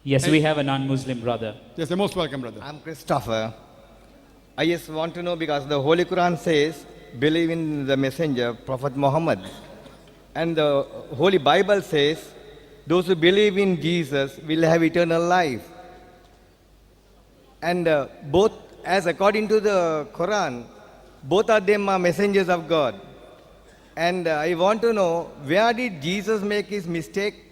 Yes, we have a non-Muslim brother. Yes, you're most welcome, brother. I'm Christopher. I just want to know because the Holy Quran says, believe in the messenger, Prophet Muhammad. And the Holy Bible says, those who believe in Jesus will have eternal life. And both, as according to the Quran, both of them are messengers of God. And I want to know, where did Jesus make his mistake?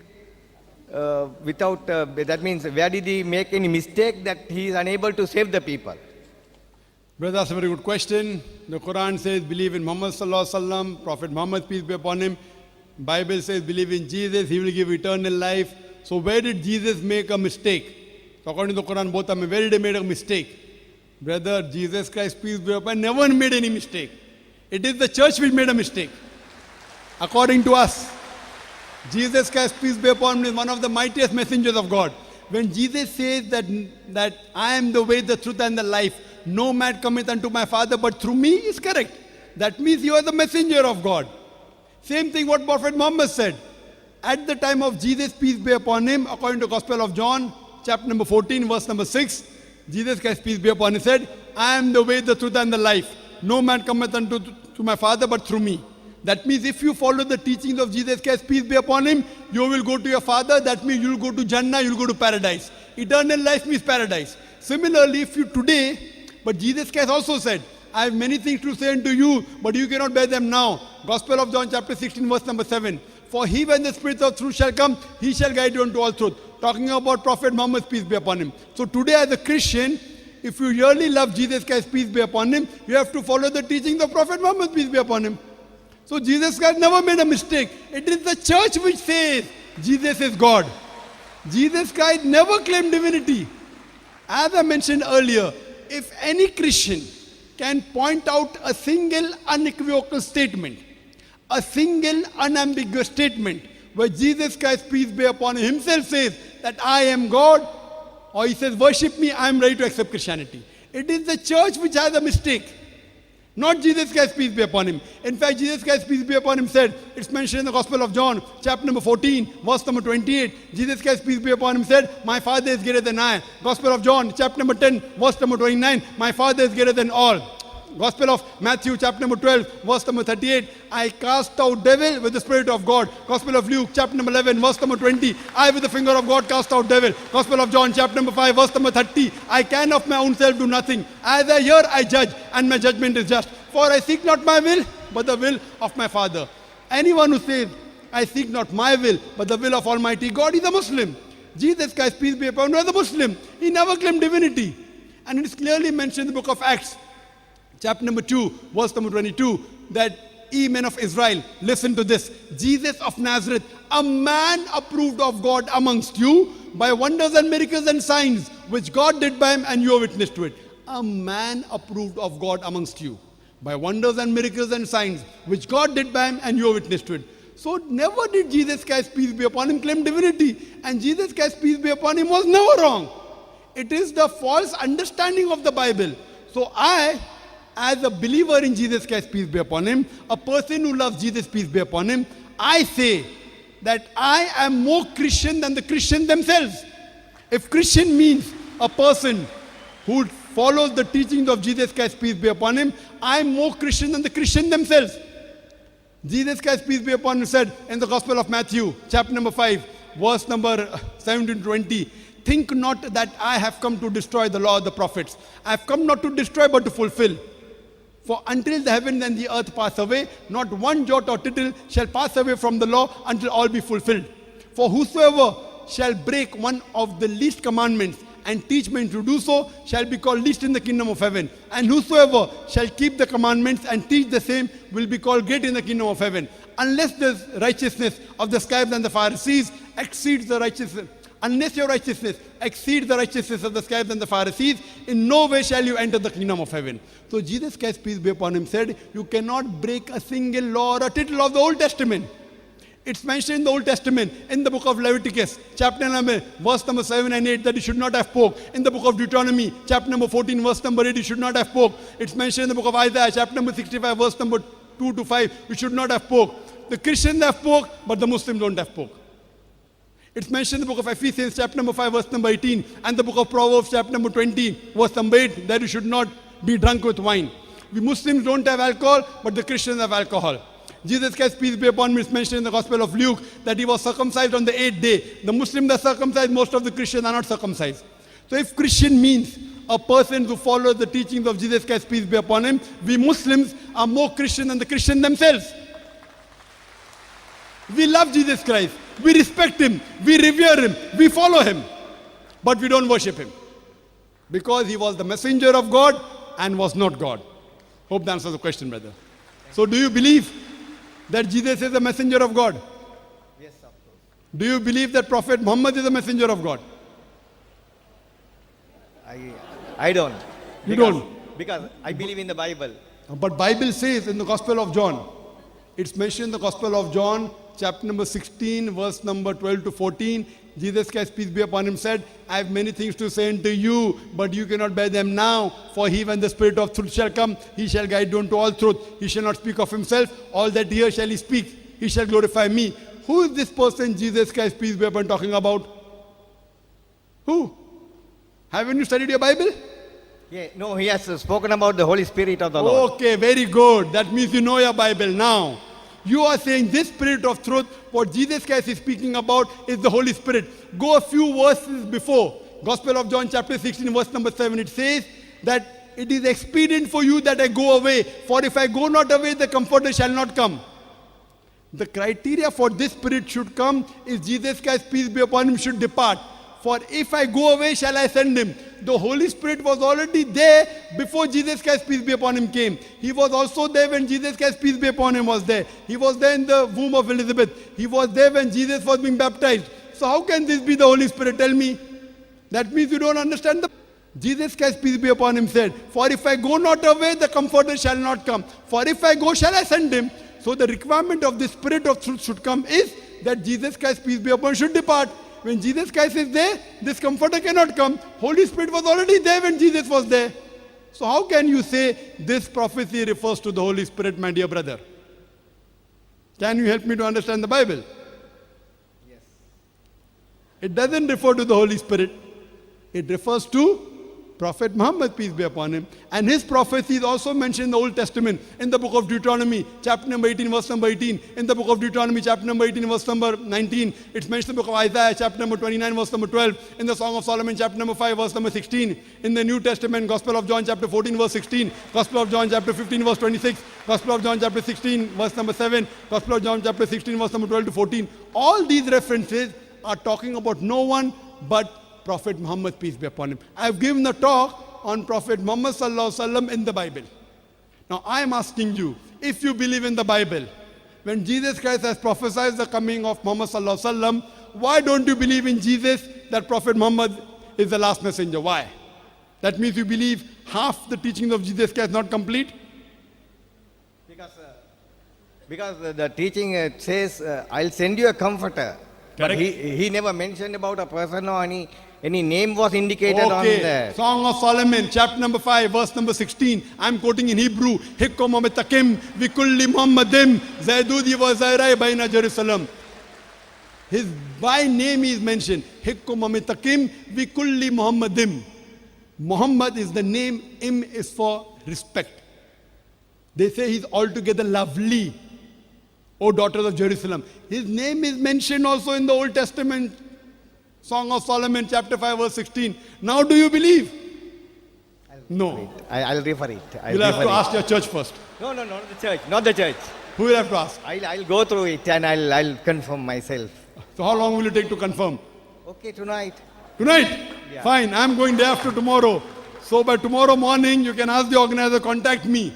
That means, where did he make any mistake that he is unable to save the people? Brother, that's a very good question. The Quran says, believe in Muhammad sallallahu alaihi wasallam, Prophet Muhammad, peace be upon him. Bible says, believe in Jesus, he will give eternal life. So where did Jesus make a mistake? So according to the Quran, both of them, where did he make a mistake? Brother, Jesus Christ, peace be upon him, never made any mistake. It is the church which made a mistake. According to us, Jesus Christ, peace be upon him, is one of the mightiest messengers of God. When Jesus says that I am the way, the truth, and the life, no man cometh unto my Father but through me, is correct. That means you are the messenger of God. Same thing what Prophet Muhammad said. At the time of Jesus, peace be upon him, according to Gospel of John, chapter number 14, verse number 6, Jesus Christ, peace be upon him, said, I am the way, the truth, and the life. No man cometh unto to my Father but through me. That means if you follow the teachings of Jesus Christ, peace be upon him, you will go to your Father. That means you will go to Jannah, you will go to paradise. Eternal life means paradise. Similarly, if you today, but Jesus Christ also said, I have many things to say unto you, but you cannot bear them now. Gospel of John chapter 16, verse number 7. For he, when the Spirit of truth shall come, he shall guide you unto all truth. Talking about Prophet Muhammad, peace be upon him. So today as a Christian, if you really love Jesus Christ, peace be upon him, you have to follow the teachings of Prophet Muhammad, peace be upon him. So Jesus Christ never made a mistake. It is the church which says Jesus is God. Jesus Christ never claimed divinity. As I mentioned earlier, if any Christian can point out a single unequivocal statement, a single unambiguous statement, where Jesus Christ, peace be upon him, himself says that I am God, or he says, worship me, I am ready to accept Christianity. It is the church which has a mistake. Not Jesus Christ, peace be upon him. In fact, Jesus Christ, peace be upon him, said, it's mentioned in the Gospel of John, chapter number 14, verse number 28. Jesus Christ, peace be upon him, said, my Father is greater than I. Gospel of John, chapter number 10, verse number 29. My Father is greater than all. Gospel of Matthew, chapter number 12, verse number 38. I cast out devil with the Spirit of God. Gospel of Luke, chapter number 11, verse number 20. I with the finger of God cast out devil. Gospel of John, chapter number 5, verse number 30. I can of my own self do nothing. As I hear, I judge, and my judgment is just. For I seek not my will, but the will of my Father. Anyone who says, I seek not my will, but the will of Almighty God, is a Muslim. Jesus Christ, peace be upon him, was a Muslim. He never claimed divinity. And it is clearly mentioned in the book of Acts, chapter number 2, verse number 22, that ye men of Israel, listen to this. Jesus of Nazareth, a man approved of God amongst you by wonders and miracles and signs, which God did by him, and you are witness to it. A man approved of God amongst you by wonders and miracles and signs, which God did by him, and you are witness to it. So never did Jesus Christ, peace be upon him, claim divinity. And Jesus Christ, peace be upon him, was never wrong. It is the false understanding of the Bible. So I, as a believer in Jesus Christ, peace be upon him, a person who loves Jesus, peace be upon him, I say that I am more Christian than the Christians themselves. If Christian means a person who follows the teachings of Jesus Christ, peace be upon him, I am more Christian than the Christians themselves. Jesus Christ, peace be upon him, said in the Gospel of Matthew, chapter number 5, verse number 17-20, think not that I have come to destroy the law of the prophets. I have come not to destroy, but to fulfill. For until the heaven and the earth pass away, not one jot or tittle shall pass away from the law until all be fulfilled. For whosoever shall break one of the least commandments and teach men to do so shall be called least in the kingdom of heaven. And whosoever shall keep the commandments and teach the same will be called great in the kingdom of heaven. Unless the righteousness of the scribes and the Pharisees exceeds the righteousness, unless your righteousness exceeds the righteousness of the scribes and the Pharisees, in no way shall you enter the kingdom of heaven. So Jesus Christ, peace be upon him, said, you cannot break a single law or a tittle of the Old Testament. It's mentioned in the Old Testament, in the book of Leviticus, chapter number, verse number 7 and 8, that you should not have pork. In the book of Deuteronomy, chapter number 14, verse number 8, you should not have pork. It's mentioned in the book of Isaiah, chapter number 65, verse number 2 to 5, you should not have pork. The Christians have pork, but the Muslims don't have pork. It's mentioned in the book of Ephesians, chapter number 5, verse number 18, and the book of Proverbs, chapter number 20, verse number 8, that you should not be drunk with wine. We Muslims don't have alcohol, but the Christians have alcohol. Jesus Christ, peace be upon him, is mentioned in the Gospel of Luke that he was circumcised on the 8th day. The Muslims are circumcised, most of the Christians are not circumcised. So if Christian means a person who follows the teachings of Jesus Christ, peace be upon him, we Muslims are more Christian than the Christians themselves. We love Jesus Christ, we respect him, we revere him, we follow him, but we don't worship him because he was the messenger of God and was not God. Hope that answers the question, brother. So do you believe that Jesus is the messenger of God? Yes, of course. Do you believe that Prophet Muhammad is the messenger of God? I don't. You don't? Because I believe in the Bible. But Bible says in the Gospel of John, it's mentioned in the Gospel of John, chapter number 16, verse number 12 to 14, Jesus Christ, peace be upon him, said, I have many things to say unto you, but you cannot bear them now. For he, when the Spirit of truth shall come, he shall guide you into all truth. He shall not speak of himself. All that here shall he speak. He shall glorify me. Who is this person, Jesus Christ, peace be upon him, talking about? Who? Haven't you studied your Bible? Yeah, no, he has spoken about the Holy Spirit of the Lord. Okay, very good. That means you know your Bible now. You are saying this Spirit of truth, what Jesus Christ is speaking about is the Holy Spirit. Go a few verses before. Gospel of John chapter 16 verse number 7. It says that it is expedient for you that I go away. For if I go not away, the Comforter shall not come. The criteria for this Spirit should come is Jesus Christ, peace be upon him, should depart. For if I go away, shall I send him? The Holy Spirit was already there before Jesus Christ, peace be upon him, came. He was also there when Jesus Christ, peace be upon him, was there. He was there in the womb of Elizabeth. He was there when Jesus was being baptized. So how can this be the Holy Spirit? Tell me. That means you don't understand the... Jesus Christ, peace be upon him, said, for if I go not away, the Comforter shall not come. For if I go, shall I send him? So the requirement of the Spirit of truth should come is that Jesus Christ, peace be upon him, should depart. When Jesus Christ is there, this Comforter cannot come. Holy Spirit was already there when Jesus was there. So how can you say this prophecy refers to the Holy Spirit, my dear brother? Can you help me to understand the Bible? Yes. It doesn't refer to the Holy Spirit. It refers to Prophet Muhammad, peace be upon him. And his prophecy is also mentioned in the Old Testament, in the book of Deuteronomy, chapter number 18, verse number 18. In the book of Deuteronomy, chapter number 18, verse number 19. It's mentioned in the book of Isaiah, chapter number 29, verse number 12. In the Song of Solomon, chapter number 5, verse number 16. In the New Testament, Gospel of John, chapter 14, verse 16. Gospel of John, chapter 15, verse 26. Gospel of John, chapter 16, verse number 7. Gospel of John, chapter 16, verse number 12 to 14. All these references are talking about no one but Prophet Muhammad, peace be upon him. I have given a talk on Prophet Muhammad sallallahu alaihi wasallam in the Bible. Now I am asking you, if you believe in the Bible, when Jesus Christ has prophesied the coming of Muhammad sallallahu alaihi wasallam, why don't you believe in Jesus that Prophet Muhammad is the last messenger? Why? That means you believe half the teachings of Jesus Christ not complete? Because the teaching says, I'll send you a comforter. But Correct. he never mentioned about a person or any name was indicated on Okay, there. Song of Solomon, chapter number 5, verse number 16. I'm quoting in Hebrew. Hikkum amitakim vikulli Muhammadim zaydudi wa zairai baina Jerusalem. His by name is mentioned. Hikkum amitakim vikulli Muhammadim. Muhammad is the name, Im is for respect. They say he's altogether lovely, O daughters of Jerusalem. His name is mentioned also in the Old Testament, Song of Solomon, chapter 5, verse 16. Now do you believe? No. I'll refer it. You'll have to ask your church first. No, not the church. Not the church. Who will have to ask? I'll go through it and I'll confirm myself. So how long will it take to confirm? Okay, tonight. Tonight? Yeah. Fine, I'm going day after tomorrow. So by tomorrow morning, you can ask the organizer, contact me.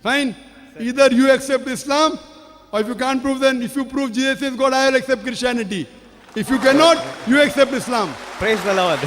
Fine? Either you accept Islam, or if you can't prove, then if you prove Jesus is God, I will accept Christianity. If you cannot, you accept Islam. Praise the Lord.